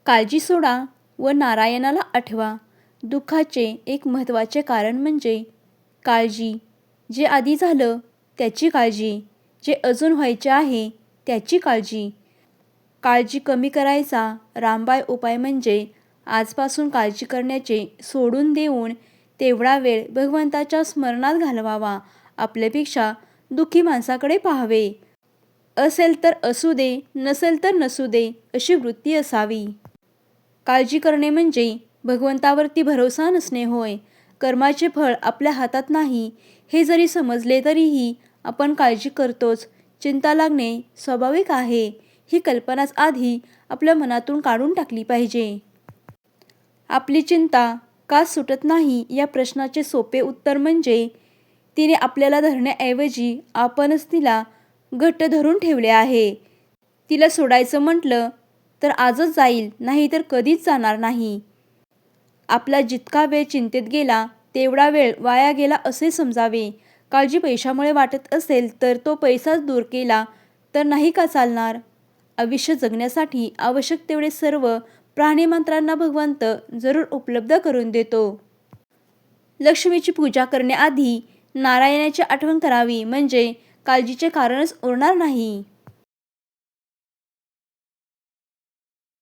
काळजी सोडा व नारायणाला आठवा. दुःखाचे एक महत्त्वाचे कारण म्हणजे काळजी. जे आधी झालं त्याची काळजी, जे अजून व्हायचे आहे त्याची काळजी. काळजी कमी करायचा रामबाण उपाय म्हणजे आजपासून काळजी करण्याचे सोडून देऊन तेवढा वेळ भगवंताच्या स्मरणात घालवावा. आपल्यापेक्षा दुःखी माणसाकडे पाहावे. असेल तर असू दे, नसेल तर नसू दे अशी वृत्ती असावी. काळजी करणे म्हणजे भगवंतावरती भरोसा नसणे होय. कर्माचे फळ आपल्या हातात नाही हे जरी समजले तरीही आपण काळजी करतोच. चिंता लागणे स्वाभाविक आहे. ही कल्पनाच आधी आपल्या मनातून काढून टाकली पाहिजे. आपली चिंता का सुटत नाही या प्रश्नाचे सोपे उत्तर म्हणजे तिने आपल्याला धरण्याऐवजी आपणच तिला घट्ट धरून ठेवले आहे. तिला सोडायचं म्हटलं तर आजच जाईल, नाही तर कधीच जाणार नाही. आपला जितका वेळ चिंतेत गेला तेवढा वेळ वाया गेला असे समजावे. काळजी पैशामुळे वाटत असेल तर तो पैसाच दूर केला तर नाही का चालणार. आयुष्य जगण्यासाठी आवश्यक तेवढे सर्व प्राणिमात्रांना भगवंत जरूर उपलब्ध करून देतो. लक्ष्मीची पूजा करण्याआधी नारायणाची आठवण करावी म्हणजे काळजीचे कारणच उरणार नाही.